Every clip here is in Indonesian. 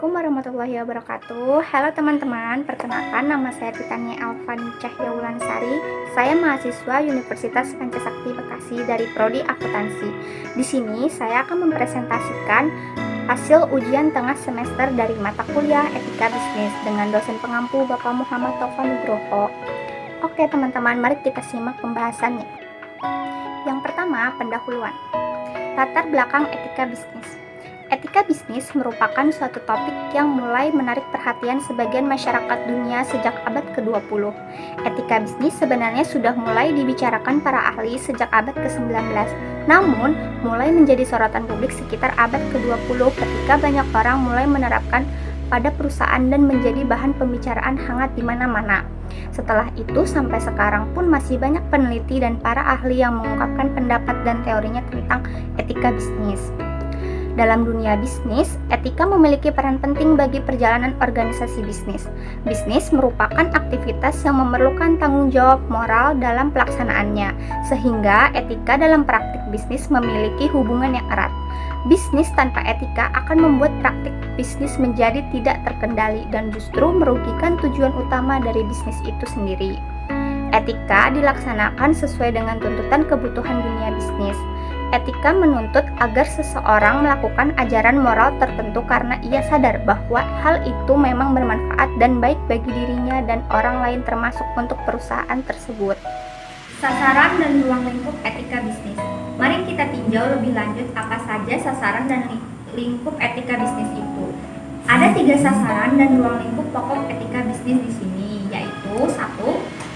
Assalamualaikum warahmatullahi wabarakatuh. Halo teman-teman, perkenalkan nama saya Titania Alfani Cahya Wulansari. Saya mahasiswa Universitas Pancasakti Bekasi dari Prodi Akuntansi. Di sini saya akan mempresentasikan hasil ujian tengah semester dari mata kuliah Etika Bisnis dengan dosen pengampu Bapak Muhammad Taufan Nugroho. Oke teman-teman, mari kita simak pembahasannya. Yang pertama, pendahuluan. Latar belakang etika bisnis. Etika bisnis merupakan suatu topik yang mulai menarik perhatian sebagian masyarakat dunia sejak abad ke-20. Etika bisnis sebenarnya sudah mulai dibicarakan para ahli sejak abad ke-19, namun mulai menjadi sorotan publik sekitar abad ke-20 ketika banyak orang mulai menerapkan pada perusahaan dan menjadi bahan pembicaraan hangat di mana-mana. Setelah itu sampai sekarang pun masih banyak peneliti dan para ahli yang mengungkapkan pendapat dan teorinya tentang etika bisnis. Dalam dunia bisnis, etika memiliki peran penting bagi perjalanan organisasi bisnis. Bisnis merupakan aktivitas yang memerlukan tanggung jawab moral dalam pelaksanaannya, sehingga etika dalam praktik bisnis memiliki hubungan yang erat. Bisnis tanpa etika akan membuat praktik bisnis menjadi tidak terkendali dan justru merugikan tujuan utama dari bisnis itu sendiri. Etika dilaksanakan sesuai dengan tuntutan kebutuhan dunia bisnis. Etika menuntut agar seseorang melakukan ajaran moral tertentu karena ia sadar bahwa hal itu memang bermanfaat dan baik bagi dirinya dan orang lain termasuk untuk perusahaan tersebut. Sasaran dan ruang lingkup etika bisnis. Mari kita tinjau lebih lanjut apa saja sasaran dan lingkup etika bisnis itu. Ada 3 sasaran dan ruang lingkup pokok etika bisnis di sini, yaitu 1.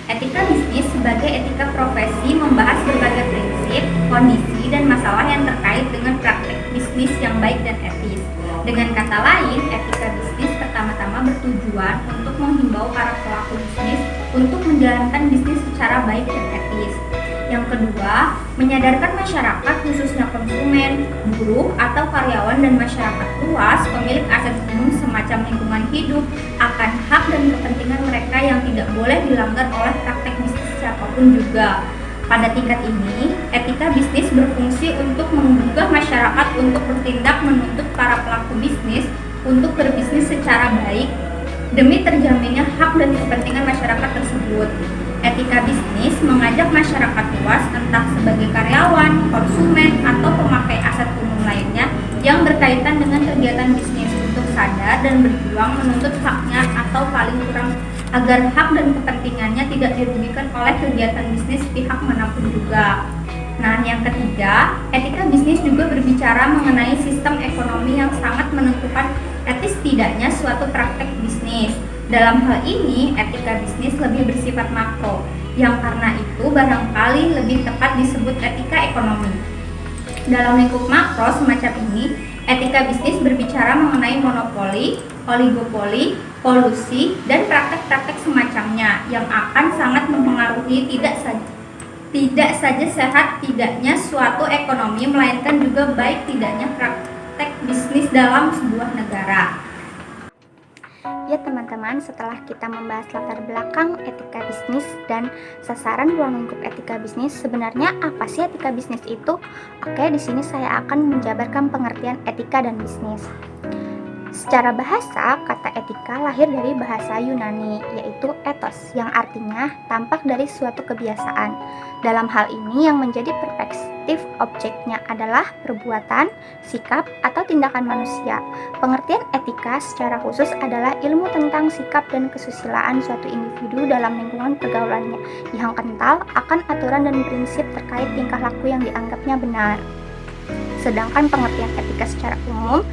Etika bisnis sebagai etika profesi membahas berbagai prinsip, kondisi, dan masalah yang terkait dengan praktik bisnis yang baik dan etis. Dengan kata lain, etika bisnis pertama-tama bertujuan untuk menghimbau para pelaku bisnis untuk menjalankan bisnis secara baik dan etis. Yang kedua, menyadarkan masyarakat khususnya konsumen, buruh, atau karyawan dan masyarakat luas pemilik aset umum semacam lingkungan hidup akan hak dan kepentingan mereka yang tidak boleh dilanggar oleh praktek bisnis siapapun juga. Pada tingkat ini, etika bisnis berfungsi untuk menggugah masyarakat untuk bertindak menuntut para pelaku bisnis untuk berbisnis secara baik demi terjaminnya hak dan kepentingan masyarakat tersebut. Etika bisnis mengajak masyarakat luas entah sebagai karyawan, konsumen, atau pemakai aset umum lainnya yang berkaitan dengan kegiatan bisnis untuk sadar dan berjuang menuntut haknya atau paling kurang agar hak dan kepentingannya tidak dirugikan oleh kegiatan bisnis pihak manapun juga. Nah, yang ketiga, etika bisnis juga berbicara mengenai sistem ekonomi yang sangat menentukan etis tidaknya suatu praktek bisnis. Dalam hal ini, etika bisnis lebih bersifat makro, yang karena itu barangkali lebih tepat disebut etika ekonomi. Dalam lingkup makro semacam ini, etika bisnis berbicara mengenai monopoli, oligopoli, kolusi, dan praktek-praktek semacamnya yang akan sangat mempengaruhi tidak saja sehat tidaknya suatu ekonomi, melainkan juga baik tidaknya praktek bisnis dalam sebuah negara. Ya teman-teman, setelah kita membahas latar belakang etika bisnis dan sasaran ruang lingkup etika bisnis, sebenarnya apa sih etika bisnis itu? Oke, di sini saya akan menjabarkan pengertian etika dan bisnis. Secara bahasa, kata etika lahir dari bahasa Yunani, yaitu ethos, yang artinya tampak dari suatu kebiasaan. Dalam hal ini, yang menjadi perspektif objeknya adalah perbuatan, sikap, atau tindakan manusia. Pengertian etika secara khusus adalah ilmu tentang sikap dan kesusilaan suatu individu dalam lingkungan pergaulannya, yang kental akan aturan dan prinsip terkait tingkah laku yang dianggapnya benar. Sedangkan pengertian etika secara umum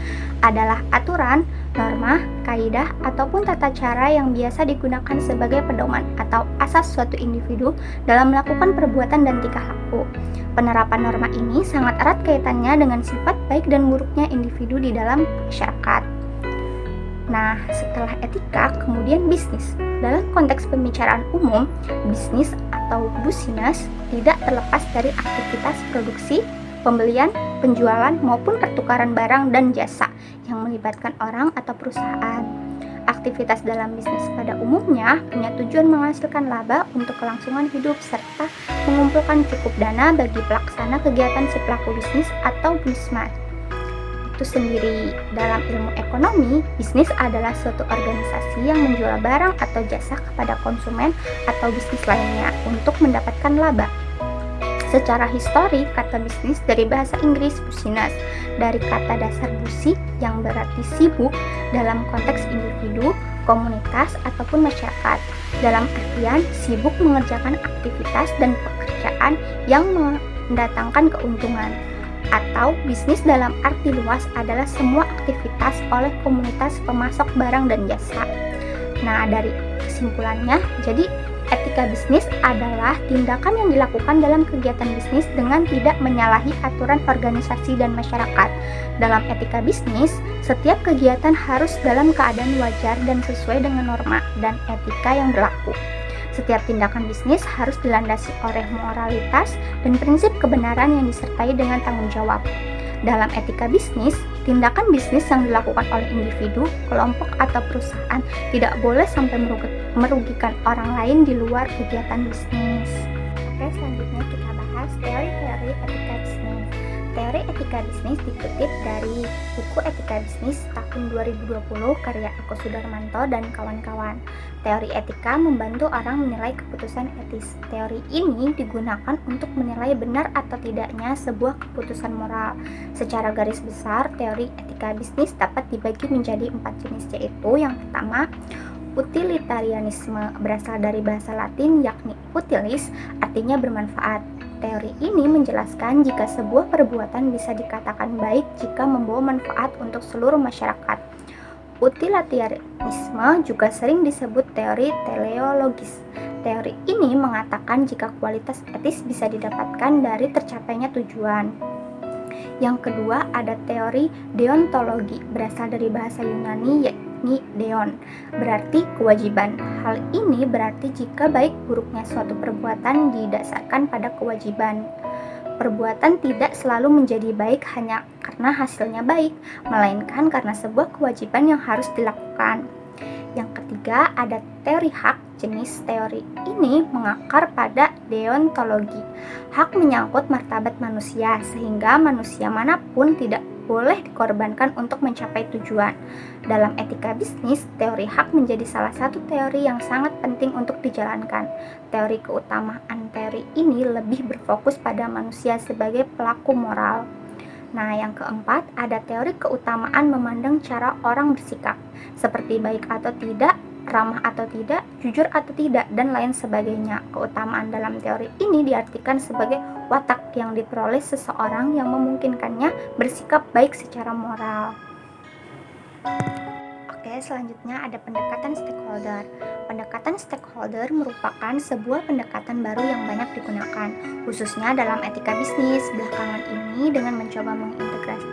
adalah aturan, norma, kaidah, ataupun tata cara yang biasa digunakan sebagai pedoman atau asas suatu individu dalam melakukan perbuatan dan tingkah laku. Penerapan norma ini sangat erat kaitannya dengan sifat baik dan buruknya individu di dalam masyarakat. Nah, setelah etika, kemudian bisnis. Dalam konteks pembicaraan umum, bisnis atau business tidak terlepas dari aktivitas produksi, pembelian, penjualan, maupun pertukaran barang dan jasa yang melibatkan orang atau perusahaan. Aktivitas dalam bisnis pada umumnya punya tujuan menghasilkan laba untuk kelangsungan hidup serta mengumpulkan cukup dana bagi pelaksana kegiatan si pelaku bisnis atau businessman. itu sendiri. Dalam ilmu ekonomi, bisnis adalah suatu organisasi yang menjual barang atau jasa kepada konsumen atau bisnis lainnya untuk mendapatkan laba. Secara histori, kata bisnis dari bahasa Inggris business, dari kata dasar busi yang berarti sibuk dalam konteks individu, komunitas, ataupun masyarakat. Dalam artian, sibuk mengerjakan aktivitas dan pekerjaan yang mendatangkan keuntungan. Atau bisnis dalam arti luas adalah semua aktivitas oleh komunitas pemasok barang dan jasa. Nah, dari kesimpulannya, jadi etika bisnis adalah tindakan yang dilakukan dalam kegiatan bisnis dengan tidak menyalahi aturan organisasi dan masyarakat. Dalam etika bisnis, setiap kegiatan harus dalam keadaan wajar dan sesuai dengan norma dan etika yang berlaku. Setiap tindakan bisnis harus dilandasi oleh moralitas dan prinsip kebenaran yang disertai dengan tanggung jawab. Dalam etika bisnis, tindakan bisnis yang dilakukan oleh individu, kelompok, atau perusahaan tidak boleh sampai merugikan orang lain di luar kegiatan bisnis. Oke, selanjutnya kita bahas teori-teori etika bisnis. Teori etika bisnis dikutip dari buku Etika Bisnis tahun 2020 karya Eko Sudarmanto dan kawan-kawan. Teori etika membantu orang menilai keputusan etis. Teori ini digunakan untuk menilai benar atau tidaknya sebuah keputusan moral. Secara garis besar, teori etika bisnis dapat dibagi menjadi 4 jenis, yaitu yang pertama, utilitarianisme, berasal dari bahasa Latin yakni utilis, artinya bermanfaat. Teori ini menjelaskan jika sebuah perbuatan bisa dikatakan baik jika membawa manfaat untuk seluruh masyarakat. Utilitarianisme juga sering disebut teori teleologis. Teori ini mengatakan jika kualitas etis bisa didapatkan dari tercapainya tujuan. Yang kedua, ada teori deontologi, berasal dari bahasa Yunani yakni deon, berarti kewajiban. Hal ini berarti jika baik buruknya suatu perbuatan didasarkan pada kewajiban. Perbuatan tidak selalu menjadi baik hanya karena hasilnya baik, melainkan karena sebuah kewajiban yang harus dilakukan. Yang ketiga, ada teori hak. Jenis teori ini mengakar pada deontologi. Hak menyangkut martabat manusia, sehingga manusia manapun tidak boleh dikorbankan untuk mencapai tujuan. Dalam etika bisnis, teori hak menjadi salah satu teori yang sangat penting untuk dijalankan. Teori keutamaan teori ini lebih berfokus pada manusia sebagai pelaku moral. Nah, yang keempat, ada teori keutamaan memandang cara orang bersikap, seperti baik atau tidak, ramah atau tidak, jujur atau tidak, dan lain sebagainya. Keutamaan dalam teori ini diartikan sebagai watak yang diperoleh seseorang yang memungkinkannya bersikap baik secara moral. Oke, selanjutnya ada pendekatan stakeholder. Pendekatan stakeholder merupakan sebuah pendekatan baru yang banyak digunakan, khususnya dalam etika bisnis belakangan ini dengan mencoba mengintegrasi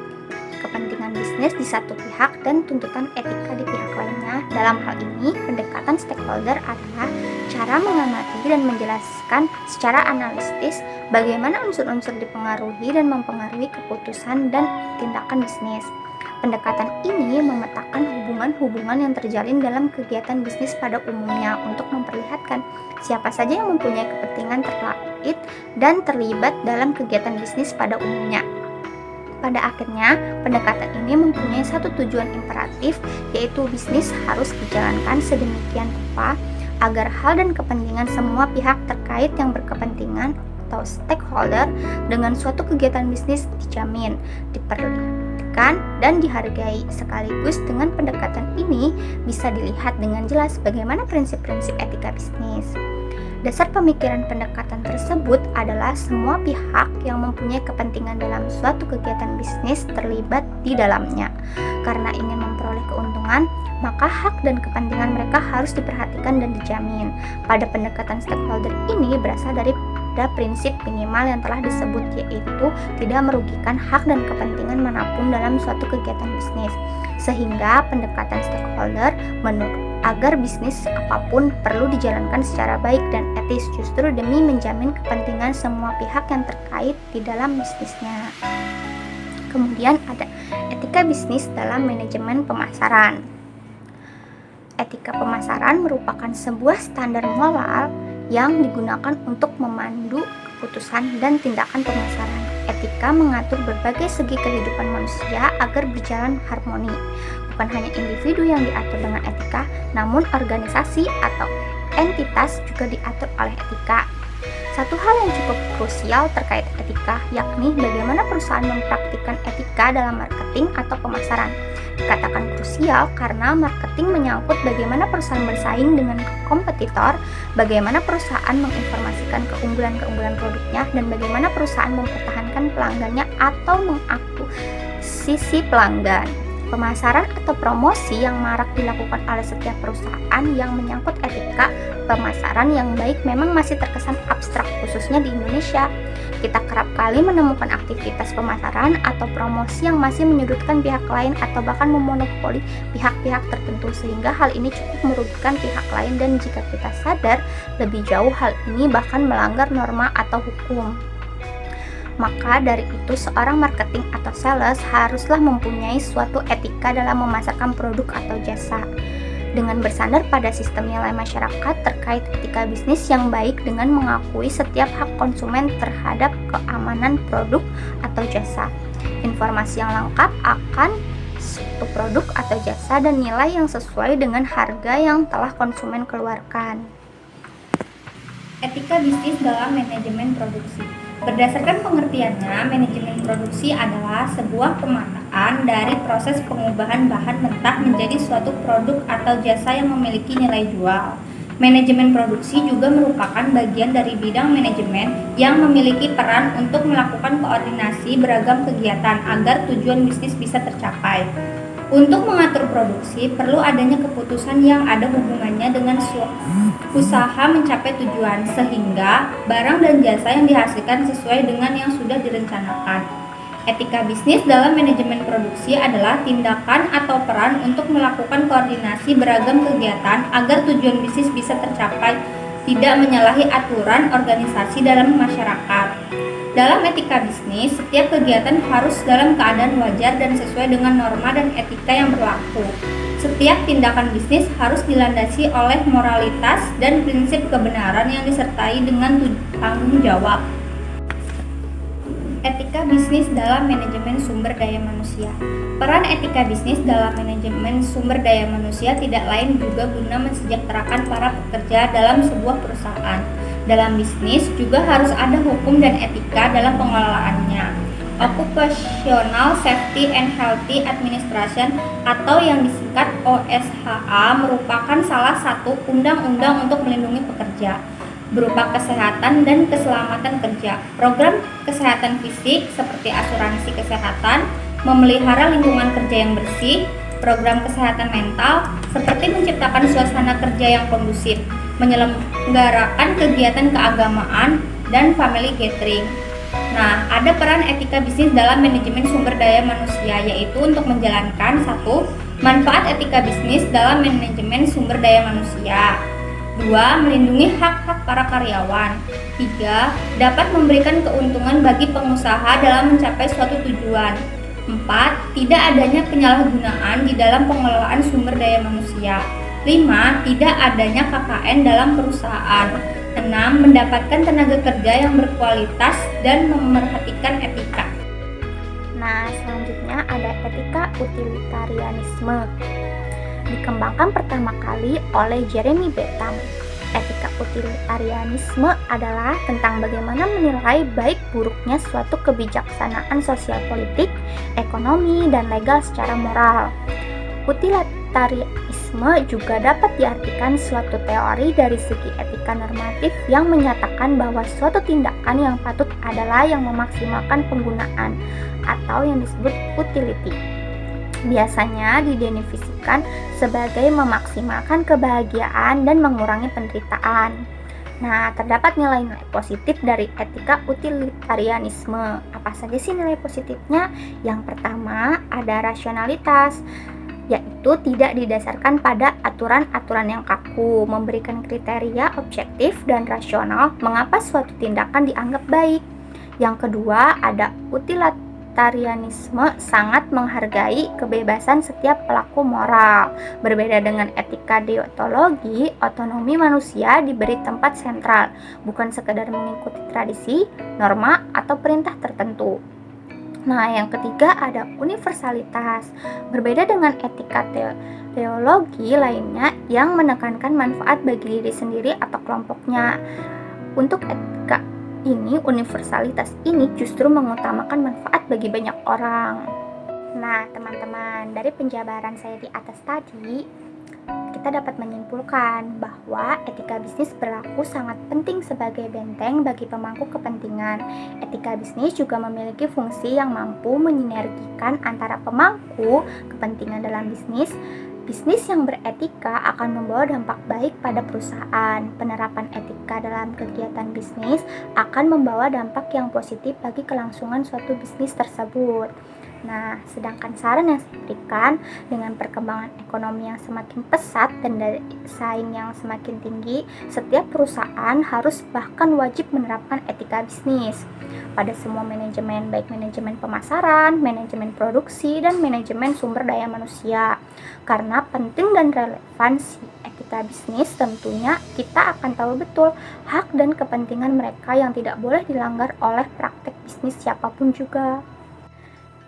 kepentingan bisnis di satu pihak dan tuntutan etika di pihak lainnya. Dalam hal ini, pendekatan stakeholder adalah cara mengamati dan menjelaskan secara analitis bagaimana unsur-unsur dipengaruhi dan mempengaruhi keputusan dan tindakan bisnis. Pendekatan ini memetakan hubungan-hubungan yang terjalin dalam kegiatan bisnis pada umumnya untuk memperlihatkan siapa saja yang mempunyai kepentingan terkait dan terlibat dalam kegiatan bisnis pada umumnya. Pada akhirnya, pendekatan ini mempunyai satu tujuan imperatif, yaitu bisnis harus dijalankan sedemikian rupa agar hal dan kepentingan semua pihak terkait yang berkepentingan atau stakeholder dengan suatu kegiatan bisnis dijamin, diperlihatkan, dan dihargai. Sekaligus dengan pendekatan ini bisa dilihat dengan jelas bagaimana prinsip-prinsip etika bisnis. Dasar pemikiran pendekatan tersebut adalah semua pihak yang mempunyai kepentingan dalam suatu kegiatan bisnis terlibat di dalamnya. Karena ingin memperoleh keuntungan, maka hak dan kepentingan mereka harus diperhatikan dan dijamin. Pada pendekatan stakeholder ini berasal dari prinsip minimal yang telah disebut, yaitu tidak merugikan hak dan kepentingan manapun dalam suatu kegiatan bisnis. Sehingga pendekatan stakeholder menurut agar bisnis apapun perlu dijalankan secara baik dan etis justru demi menjamin kepentingan semua pihak yang terkait di dalam bisnisnya. Kemudian ada etika bisnis dalam manajemen pemasaran. Etika pemasaran merupakan sebuah standar moral yang digunakan untuk memandu keputusan dan tindakan pemasaran. etika mengatur berbagai segi kehidupan manusia agar berjalan harmoni. Bukan hanya individu yang diatur dengan etika, namun organisasi atau entitas juga diatur oleh etika. Satu hal yang cukup krusial terkait etika, yakni bagaimana perusahaan mempraktikkan etika dalam marketing atau pemasaran. Dikatakan krusial karena marketing menyangkut bagaimana perusahaan bersaing dengan kompetitor, bagaimana perusahaan menginformasikan keunggulan-keunggulan produknya, dan bagaimana perusahaan mempertahankan pelanggannya atau mengakuisisi pelanggan. Pemasaran atau promosi yang marak dilakukan oleh setiap perusahaan yang menyangkut etika pemasaran yang baik memang masih terkesan abstrak, khususnya di Indonesia. Kita kerap kali menemukan aktivitas pemasaran atau promosi yang masih menyudutkan pihak lain atau bahkan memonopoli pihak-pihak tertentu, sehingga hal ini cukup merugikan pihak lain, dan jika kita sadar lebih jauh, hal ini bahkan melanggar norma atau hukum. Maka dari itu, seorang marketing atau sales haruslah mempunyai suatu etika dalam memasarkan produk atau jasa. Dengan bersandar pada sistem nilai masyarakat terkait etika bisnis yang baik dengan mengakui setiap hak konsumen terhadap keamanan produk atau jasa. Informasi yang lengkap akan suatu produk atau jasa dan nilai yang sesuai dengan harga yang telah konsumen keluarkan. Etika bisnis dalam manajemen produksi. Berdasarkan pengertiannya, manajemen produksi adalah sebuah pemetaan dari proses pengubahan bahan mentah menjadi suatu produk atau jasa yang memiliki nilai jual. Manajemen produksi juga merupakan bagian dari bidang manajemen yang memiliki peran untuk melakukan koordinasi beragam kegiatan agar tujuan bisnis bisa tercapai. Untuk mengatur produksi, perlu adanya keputusan yang ada hubungannya dengan usaha mencapai tujuan, sehingga barang dan jasa yang dihasilkan sesuai dengan yang sudah direncanakan. Etika bisnis dalam manajemen produksi adalah tindakan atau peran untuk melakukan koordinasi beragam kegiatan agar tujuan bisnis bisa tercapai, tidak menyalahi aturan organisasi dalam masyarakat. Dalam etika bisnis, setiap kegiatan harus dalam keadaan wajar dan sesuai dengan norma dan etika yang berlaku. Setiap tindakan bisnis harus dilandasi oleh moralitas dan prinsip kebenaran yang disertai dengan tanggung jawab. Etika bisnis dalam manajemen sumber daya manusia. Peran etika bisnis dalam manajemen sumber daya manusia tidak lain juga guna mensejahterakan para pekerja dalam sebuah perusahaan. Dalam bisnis juga harus ada hukum dan etika dalam pengelolaannya. Occupational Safety and Healthy Administration atau yang disingkat OSHA merupakan salah satu undang-undang untuk melindungi pekerja berupa kesehatan dan keselamatan kerja. Program kesehatan fisik seperti asuransi kesehatan, memelihara lingkungan kerja yang bersih, program kesehatan mental seperti menciptakan suasana kerja yang kondusif, menyelenggarakan kegiatan keagamaan, dan family gathering. Nah, ada peran etika bisnis dalam manajemen sumber daya manusia, yaitu untuk menjalankan 1. Manfaat etika bisnis dalam manajemen sumber daya manusia. 2. Melindungi hak-hak para karyawan. 3. Dapat memberikan keuntungan bagi pengusaha dalam mencapai suatu tujuan. 4. Tidak adanya penyalahgunaan di dalam pengelolaan sumber daya manusia. 5. Tidak adanya KKN dalam perusahaan. 6. Mendapatkan tenaga kerja yang berkualitas dan memerhatikan etika. Nah, selanjutnya ada etika utilitarianisme. Dikembangkan pertama kali oleh Jeremy Bentham. Etika utilitarianisme adalah tentang bagaimana menilai baik buruknya suatu kebijaksanaan sosial politik, ekonomi, dan legal secara moral. Utilitarianisme juga dapat diartikan suatu teori dari segi etika normatif yang menyatakan bahwa suatu tindakan yang patut adalah yang memaksimalkan penggunaan atau yang disebut utility. Biasanya didefinisikan sebagai memaksimalkan kebahagiaan dan mengurangi penderitaan. Nah, terdapat nilai-nilai positif dari etika utilitarianisme. Apa saja sih nilai positifnya? Yang pertama, ada rasionalitas, yaitu tidak didasarkan pada aturan-aturan yang kaku, memberikan kriteria objektif dan rasional mengapa suatu tindakan dianggap baik. Yang kedua, ada utilitarianisme Egalitarianisme sangat menghargai kebebasan setiap pelaku moral. Berbeda dengan etika deontologi, otonomi manusia diberi tempat sentral, bukan sekedar mengikuti tradisi, norma, atau perintah tertentu. Nah, yang ketiga ada universalitas. Berbeda dengan etika teologi lainnya yang menekankan manfaat bagi diri sendiri atau kelompoknya. Untuk etika ini, universalitas ini justru mengutamakan manfaat bagi banyak orang. Nah, teman-teman, dari penjabaran saya di atas tadi, kita dapat menyimpulkan bahwa etika bisnis berlaku sangat penting sebagai benteng bagi pemangku kepentingan. Etika bisnis juga memiliki fungsi yang mampu menyinergikan antara pemangku kepentingan dalam bisnis. Bisnis yang beretika akan membawa dampak baik pada perusahaan. Penerapan etika dalam kegiatan bisnis akan membawa dampak yang positif bagi kelangsungan suatu bisnis tersebut. Nah, sedangkan saran yang saya berikan, dengan perkembangan ekonomi yang semakin pesat dan daya saing yang semakin tinggi, setiap perusahaan harus bahkan wajib menerapkan etika bisnis pada semua manajemen, baik manajemen pemasaran, manajemen produksi, dan manajemen sumber daya manusia. Karena penting dan relevansi etika bisnis, tentunya kita akan tahu betul hak dan kepentingan mereka yang tidak boleh dilanggar oleh praktek bisnis siapapun juga.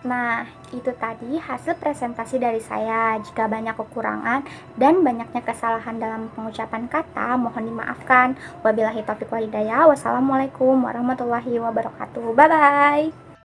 Nah, itu tadi hasil presentasi dari saya. Jika banyak kekurangan dan banyaknya kesalahan dalam pengucapan kata, mohon dimaafkan. Wabillahi taufiq wal hidayah. Wassalamualaikum warahmatullahi wabarakatuh. Bye-bye.